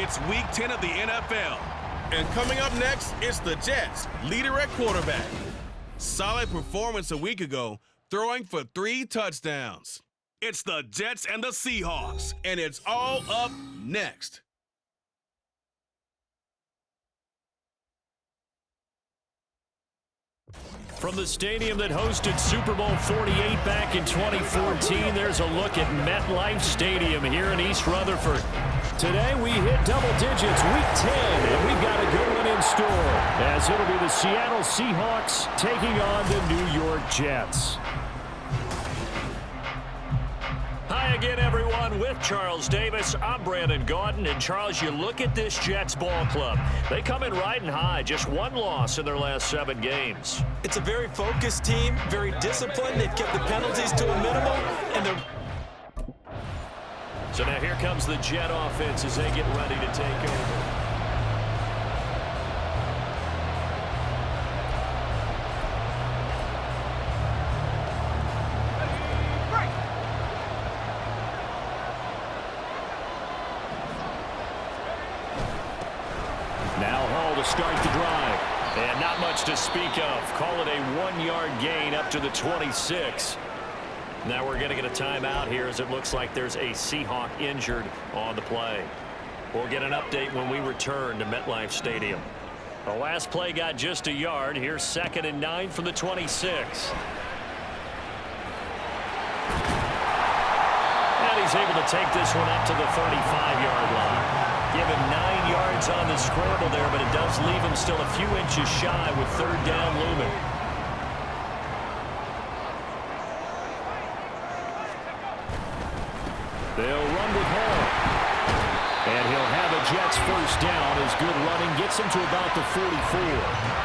It's Week 10 of the NFL. And coming up next, it's the Jets, leader at quarterback. Solid performance a week ago, throwing for 3 touchdowns. It's the Jets and the Seahawks, and it's all up next. From the stadium that hosted Super Bowl 48 back in 2014, there's a look at MetLife Stadium here in East Rutherford. Today we hit double digits, Week 10, and we've got a good one in store, as it'll be the Seattle Seahawks taking on the New York Jets. Hi again, everyone. With Charles Davis, I'm Brandon Gaudin. And, Charles, you look at this Jets ball club. They come in riding high, just 1 loss in their last 7 games. It's a very focused team, very disciplined. They've kept the penalties to a minimum, and they're... So now here comes the Jet offense as they get ready to take over. Start the drive. And not much to speak of. Call it a 1-yard gain up to the 26. Now we're going to get a timeout here as it looks like there's a Seahawk injured on the play. We'll get an update when we return to MetLife Stadium. The last play got just a yard. Here's 2nd and 9 from the 26. And he's able to take this one up to the 35-yard line. Give him 9 yards on the scramble there, but it does leave him still a few inches shy with 3rd down looming. They'll run with Hall. And he'll have a Jets first down as good running gets him to about the 44.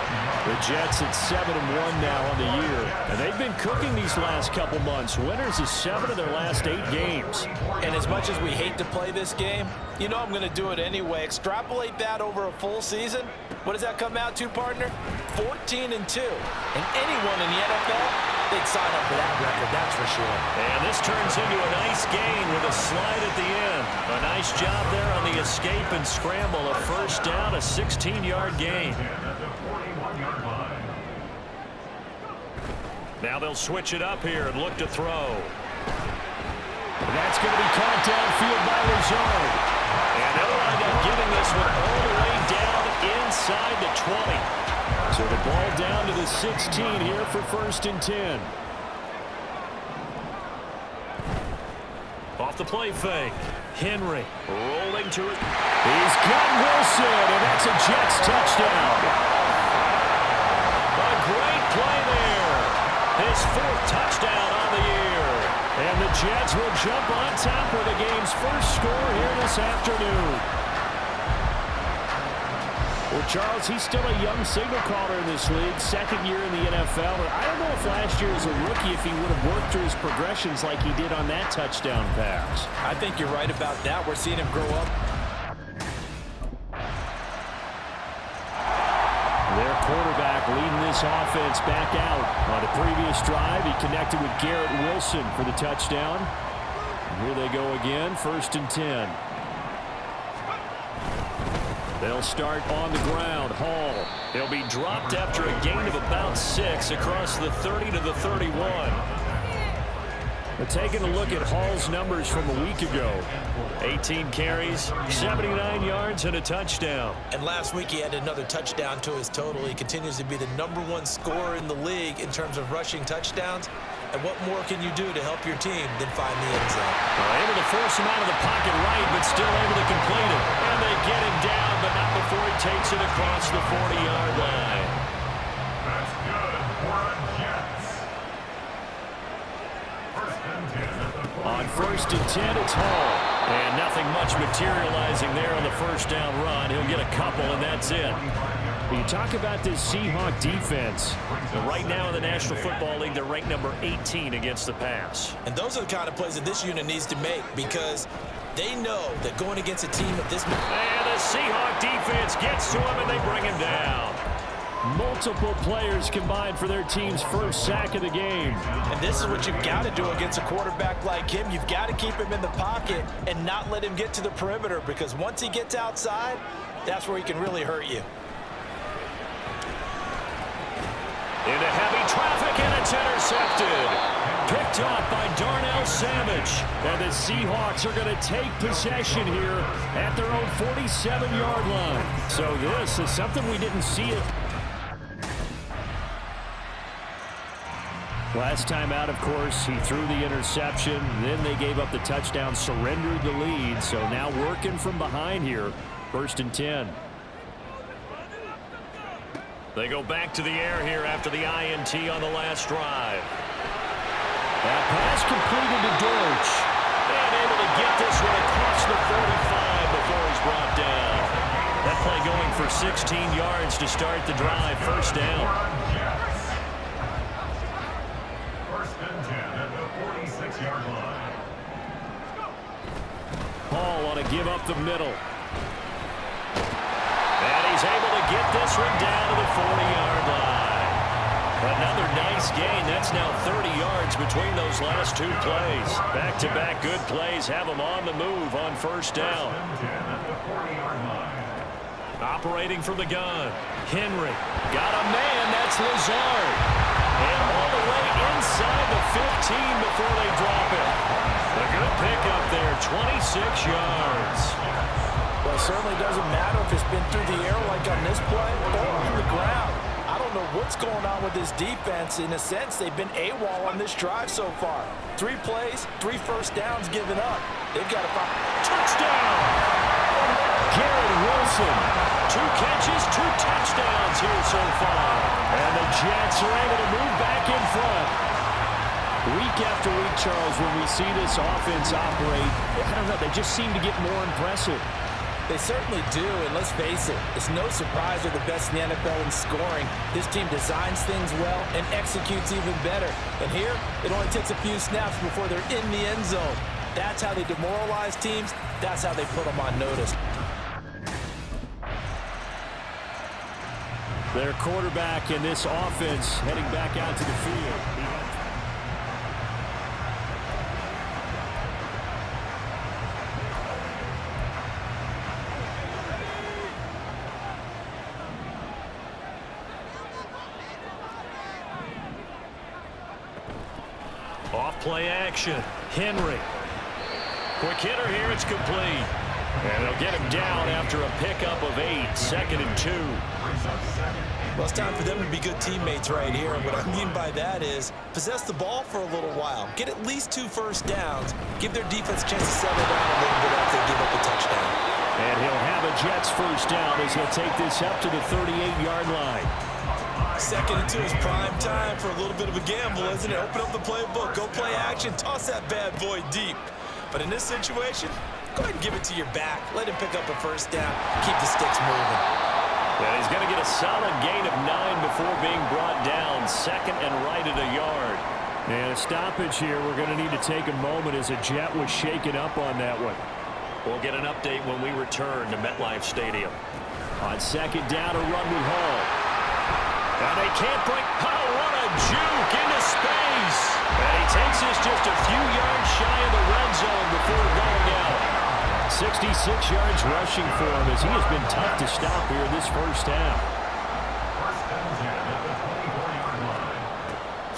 The Jets at 7-1 now on the year. And they've been cooking these last couple months. Winners of 7 of their last 8 games. And as much as we hate to play this game, you know I'm going to do it anyway. Extrapolate that over a full season. What does that come out to, partner? 14-2. And anyone in the NFL, they'd sign up for that record, that's for sure. And this turns into a nice gain with a slide at the end. A nice job there on the escape and scramble. A first down, a 16-yard gain. Now they'll switch it up here and look to throw. That's going to be caught downfield by Lazard. And they'll wind up getting this one all the way down inside the 20. So the ball down to the 16 here for 1st and 10. Off the play fake. Henry rolling to it. He's got Wilson, and that's a Jets touchdown. A great play there. His 4th touchdown on the year. And the Jets will jump on top with the game's first score here this afternoon. Well, Charles, he's still a young signal caller in this league, 2nd year in the NFL. And I don't know if last year as a rookie if he would have worked through his progressions like he did on that touchdown pass. I think you're right about that. We're seeing him grow up. Their quarterback leading this offense back out. On the previous drive, he connected with Garrett Wilson for the touchdown. And here they go again, 1st and 10. They'll start on the ground. Hall. He'll be dropped after a gain of about 6 across the 30 to the 31. But taking a look at Hall's numbers from a week ago. 18 carries, 79 yards, and a touchdown. And last week he had another touchdown to his total. He continues to be the #1 scorer in the league in terms of rushing touchdowns. And what more can you do to help your team than find the end zone? Able to force him out of the pocket right, but still able to complete it. And they get him down, but not before he takes it across the 40-yard line. That's good for a Jets. 1st and 10 at the 40. On 1st and 10, it's Hall. And nothing much materializing there on the first down run. He'll get a couple, and that's it. When you talk about this Seahawk defense, right now in the National Football League, they're ranked number 18 against the pass. And those are the kind of plays that this unit needs to make because they know that going against a team of this... And the Seahawk defense gets to him, and they bring him down. Multiple players combined for their team's first sack of the game. And this is what you've got to do against a quarterback like him. You've got to keep him in the pocket and not let him get to the perimeter, because once he gets outside, that's where he can really hurt you. Into heavy traffic, and it's intercepted. Picked off by Darnell Savage. And the Seahawks are going to take possession here at their own 47-yard line. So this is something we didn't see it. Last time out, of course, he threw the interception. Then they gave up the touchdown, surrendered the lead. So now working from behind here, 1st and 10. They go back to the air here after the INT on the last drive. That pass completed to Dortch. And able to get this one across the 45 before he's brought down. That play going for 16 yards to start the drive. 1st down. 1st and 10 at the 46-yard line. Hall on a give up the middle. And he's able to get this one down to the 40-yard line. Another nice gain. That's now 30 yards between those last 2 plays. Back-to-back good plays have him on the move on 1st down. Operating from the gun. Henry got a man. That's Lazard. And all the way inside the 15 before they drop it. A good pickup there, 26 yards. Well, it certainly doesn't matter if it's been through the air like on this play or on the ground. I don't know what's going on with this defense. In a sense, they've been AWOL on this drive so far. 3 plays, 3 first downs given up. They've got to find touchdown. Garrett Wilson, 2 catches, 2 touchdowns here so far. And the Jets are able to move back in front. Week after week, Charles, when we see this offense operate, I don't know, they just seem to get more impressive. They certainly do, and let's face it, it's no surprise they're the best in the NFL in scoring. This team designs things well and executes even better. And here, it only takes a few snaps before they're in the end zone. That's how they demoralize teams. That's how they put them on notice. Their quarterback in this offense heading back out to the field. Off-play action. Henry. Quick hitter here. It's complete. And they'll get him down after a pickup of 8. 2nd and 2. Well, it's time for them to be good teammates right here. And what I mean by that is possess the ball for a little while. Get at least 2 first downs. Give their defense a chance to settle down a little bit after they give up a touchdown. And he'll have a Jets first down as he'll take this up to the 38-yard line. 2nd and 2 is prime time for a little bit of a gamble, isn't it? Open up the playbook, go play action, toss that bad boy deep. But in this situation, go ahead and give it to your back. Let him pick up a first down. Keep the sticks moving. And he's going to get a solid gain of 9 before being brought down. 2nd and right at a yard. And a stoppage here. We're going to need to take a moment as a Jet was shaken up on that one. We'll get an update when we return to MetLife Stadium. On 2nd down, a run with Hall. And they can't break. Oh, what a juke into space. And he takes this just a few yards shy of the red zone before going out. 66 yards rushing for him as he has been tough to stop here this first half.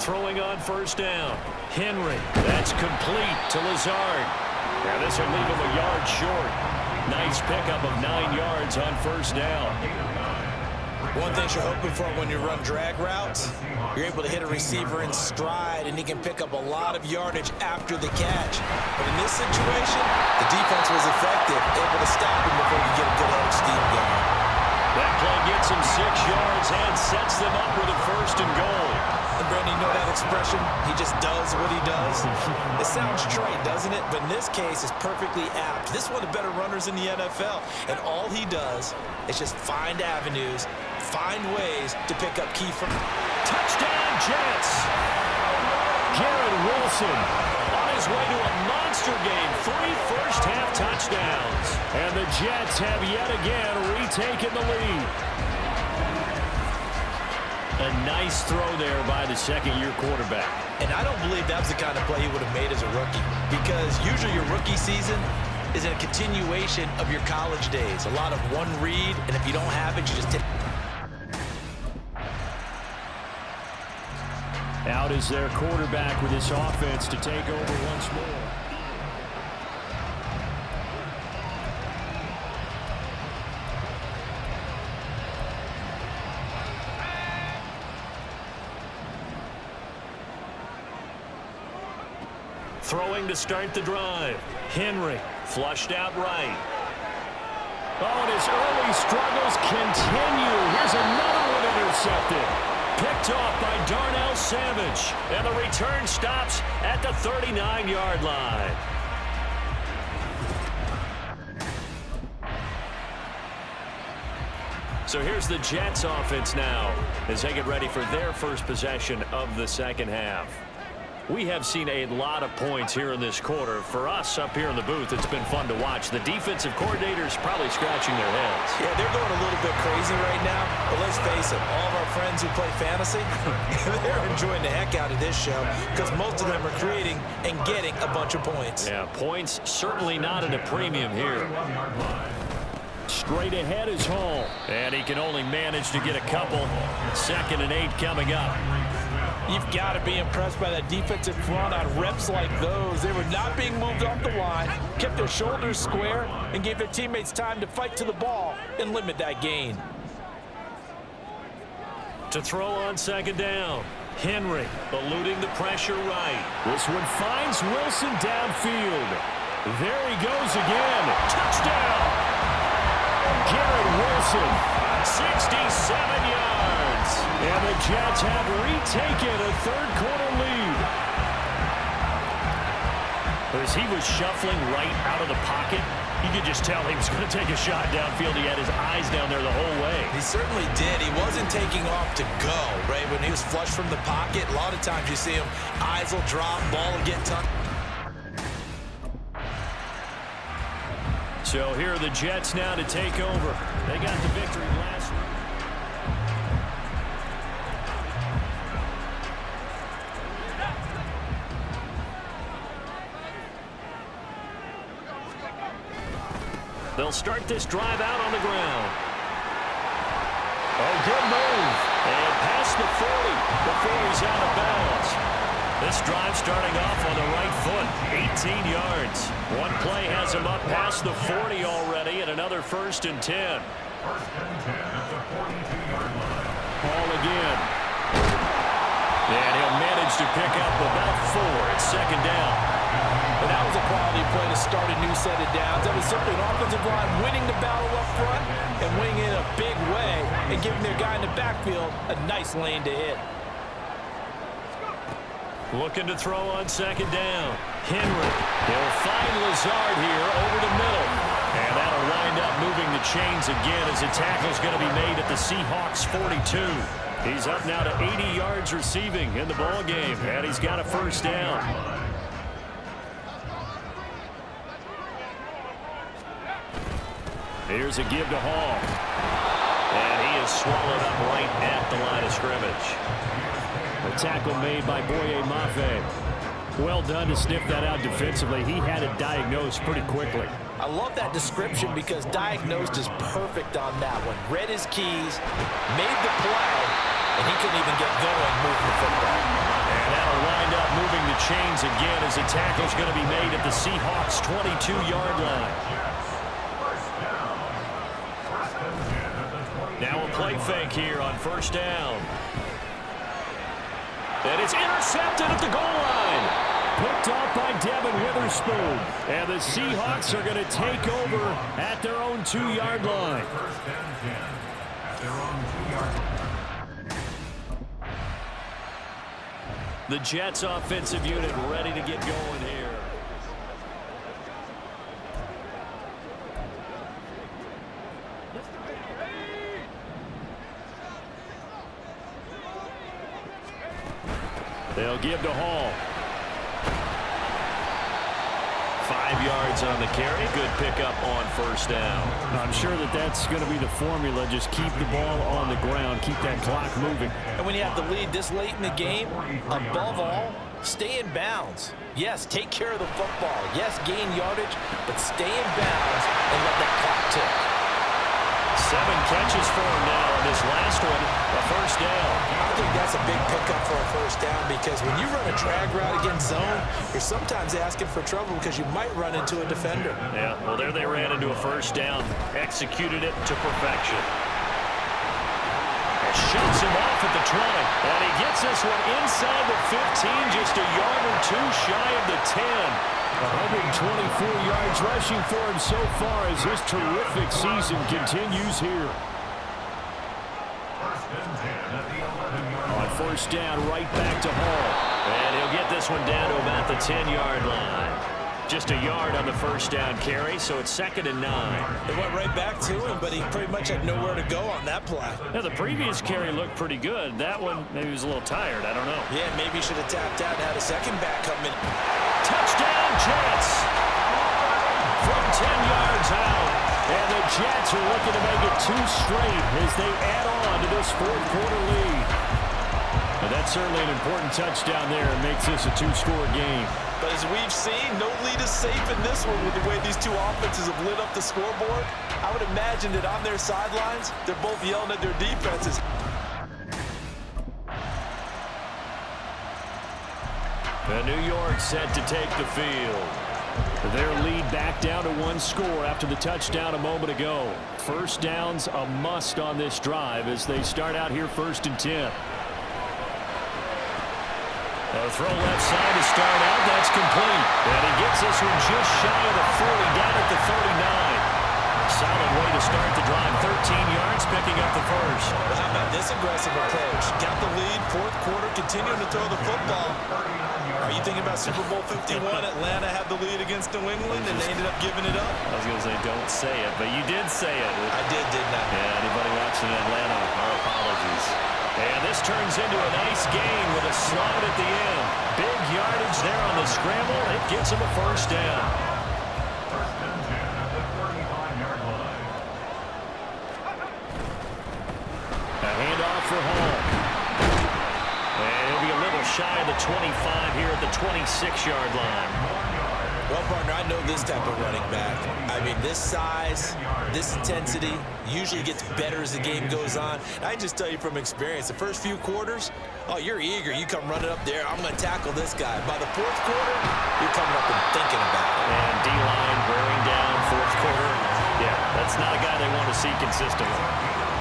Throwing on 1st down. Henry. That's complete to Lazard. Now this will leave him a yard short. Nice pickup of 9 yards on 1st down. One thing you're hoping for when you run drag routes, you're able to hit a receiver in stride, and he can pick up a lot of yardage after the catch. But in this situation, the defense was effective, able to stop him before you get a good head of steam going. That play gets him 6 yards and sets them up with a 1st and goal. And Brandon, you know that expression? He just does what he does. It sounds trite, doesn't it? But in this case, it's perfectly apt. This is one of the better runners in the NFL, and all he does is just find avenues, find ways to pick up key from. Touchdown, Jets! Garrett Wilson on his way to a monster game. 3 first-half touchdowns. And the Jets have yet again retaken the lead. A nice throw there by the second-year quarterback. And I don't believe that was the kind of play he would have made as a rookie, because usually your rookie season is a continuation of your college days. A lot of one read, and if you don't have it, you just take. Out is their quarterback with his offense to take over once more. Throwing to start the drive. Henry flushed out right. Oh, and his early struggles continue. Here's another one intercepted. Picked off by Darnell Savage. And the return stops at the 39-yard line. So here's the Jets offense now as they get ready for their first possession of the second half. We have seen a lot of points here in this quarter. For us up here in the booth, it's been fun to watch. The defensive coordinators probably scratching their heads. Yeah, they're going a little bit crazy right now. But let's face it, all of our friends who play fantasy, they're enjoying the heck out of this show because most of them are creating and getting a bunch of points. Yeah, points certainly not at a premium here. Straight ahead is Hall. And he can only manage to get a couple. 2nd and 8 coming up. You've got to be impressed by that defensive front on reps like those. They were not being moved off the line, kept their shoulders square, and gave their teammates time to fight to the ball and limit that gain. To throw on 2nd down. Henry eluding the pressure right. This one finds Wilson downfield. There he goes again. Touchdown! Garrett Wilson, 67 yards. And the Jets have retaken a third-quarter lead. As he was shuffling right out of the pocket, you could just tell he was going to take a shot downfield. He had his eyes down there the whole way. He certainly did. He wasn't taking off to go, right? When he was flushed from the pocket, a lot of times you see him, eyes will drop, ball will get tucked. So here are the Jets now to take over. They got the victory last week. They'll start this drive out on the ground. Oh, good move. And past the 40 before he's out of bounds. This drive starting off on the right foot, 18 yards. One play has him up past the 40 already, and another 1st and 10. 1st and 10 at the 42-yard line. Ball again. And he'll manage to pick up about 4 at 2nd down. And that was a quality play to start a new set of downs. That was simply an offensive line winning the battle up front and winning in a big way and giving their guy in the backfield a nice lane to hit. Looking to throw on 2nd down. Henry. He'll find Lazard here over the middle. And that'll wind up moving the chains again as a tackle's going to be made at the Seahawks 42. He's up now to 80 yards receiving in the ball game, and he's got a 1st down. Here's a give to Hall. And he is swallowed up right at the line of scrimmage. A tackle made by Boye Mafe. Well done to sniff that out defensively. He had it diagnosed pretty quickly. I love that description because diagnosed is perfect on that one. Read his keys, made the play, and he couldn't even get going moving the football. And that'll wind up moving the chains again as the tackle's going to be made at the Seahawks 22-yard line. Now a play fake here on 1st down. And it's intercepted at the goal line. Picked off by Devin Witherspoon. And the Seahawks are going to take over at their own 2-yard line. 1st and 10 at their own 2-yard line. The Jets offensive unit ready to get going here. They'll give to Hall. 5 yards on the carry. Good pickup on first down. I'm sure that that's going to be the formula. Just keep the ball on the ground. Keep that clock moving. And when you have the lead this late in the game, above all, stay in bounds. Yes, take care of the football. Yes, gain yardage, but stay in bounds and let that clock tick. 7 catches for him now on this last one, a first down. I think that's a big pickup for a first down because when you run a drag route against zone, you're sometimes asking for trouble because you might run into a defender. Yeah, well, there they ran into a first down. Executed it to perfection. And shoots him off at the 20. And he gets this one inside the 15, just a yard or two shy of the 10. 124 yards rushing for him so far as his terrific season continues here. On first down, right back to Hall. And he'll get this one down to about the 10-yard line. Just a yard on the first down carry, so it's 2nd and 9. It went right back to him, but he pretty much had nowhere to go on that play. Now, the previous carry looked pretty good. That one, maybe he was a little tired. I don't know. Yeah, maybe he should have tapped out and had a second back come in. Touchdown, Jets! From 10 yards out. And the Jets are looking to make it 2 straight as they add on to this fourth-quarter lead. But that's certainly an important touchdown there and makes this a 2-score game. But as we've seen, no lead is safe in this one with the way these two offenses have lit up the scoreboard. I would imagine that on their sidelines, they're both yelling at their defenses. And New York set to take the field. Their lead back down to 1 score after the touchdown a moment ago. First down's a must on this drive as they start out here 1st and 10. A throw left side to start out. That's complete. And he gets this one just shy of the 40, down at the 39. Solid way to start the drive. 13 yards, picking up the first. Well, how about this aggressive approach? Got the lead, 4th quarter, continuing to throw the football. Are you thinking about Super Bowl 51? Atlanta had the lead against New England, and they ended up giving it up. I was going to say, don't say it, but you did say it. I did, didn't I? Yeah, anybody watching Atlanta, our apologies. And this turns into a nice gain with a slide at the end. Big yardage there on the scramble. It gets him a first down. A handoff for Hall. And he'll be a little shy of the 25 here at the 26-yard line. Well, partner, I know this type of running back. I mean, this size, this intensity usually gets better as the game goes on. I can just tell you from experience, the first few quarters, oh, you're eager. You come running up there, I'm going to tackle this guy. By the 4th quarter, you're coming up and thinking about it. And D-line wearing down 4th quarter. Yeah, that's not a guy they want to see consistently.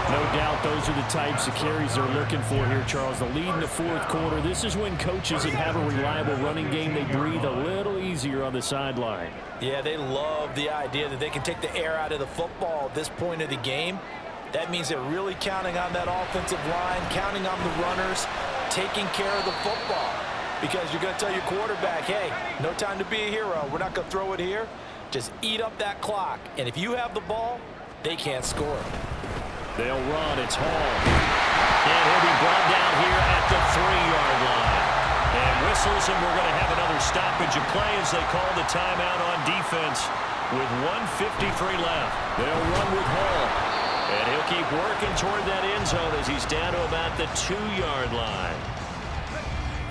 No doubt those are the types of carries they're looking for here, Charles. The lead in the 4th quarter. This is when coaches that have a reliable running game, they breathe a little easier on the sideline. Yeah, they love the idea that they can take the air out of the football at this point of the game. That means they're really counting on that offensive line, counting on the runners, taking care of the football. Because you're going to tell your quarterback, hey, no time to be a hero. We're not going to throw it here. Just eat up that clock. And if you have the ball, they can't score. They'll run. It's Hall. And he'll be brought down here at the 3-yard line. And whistles, and we're going to have another stoppage of play as they call the timeout on defense with 1:53 left. They'll run with Hall. And he'll keep working toward that end zone as he's down to about the 2-yard line.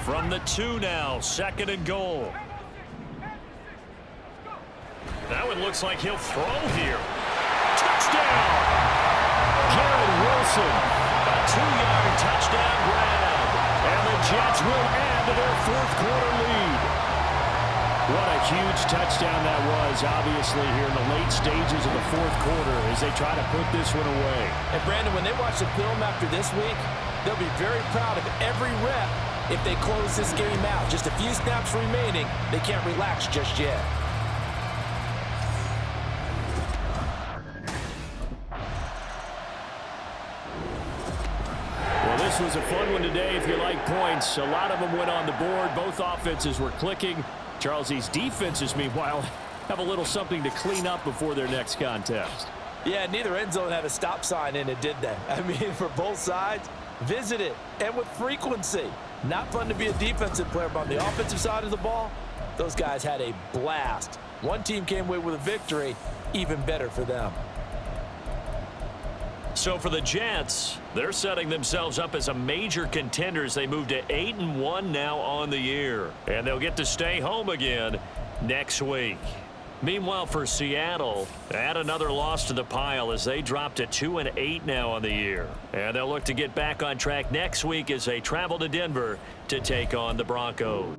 From the 2 now, 2nd and goal. That one looks like he'll throw here. Touchdown! Jared Wilson. A 2-yard touchdown grab. And the Jets will add to their 4th quarter lead. What a huge touchdown that was, obviously, here in the late stages of the 4th quarter as they try to put this one away. And, Brandon, when they watch the film after this week, they'll be very proud of every rep if they close this game out. Just a few snaps remaining. They can't relax just yet. This was a fun one today if you like points. A lot of them went on the board. Both offenses were clicking. Charles, these defenses, meanwhile, have a little something to clean up before their next contest. Yeah, neither end zone had a stop sign in it, did they? I mean, for both sides, visit it, and with frequency. Not fun to be a defensive player, but on the offensive side of the ball, Those guys had a blast. One team came away with a victory, even better for them. So for the Jets, they're setting themselves up as a major contender as they move to 8-1 now on the year. And they'll get to stay home again next week. Meanwhile, for Seattle, add another loss to the pile as they drop to 2-8 now on the year. And they'll look to get back on track next week as they travel to Denver to take on the Broncos.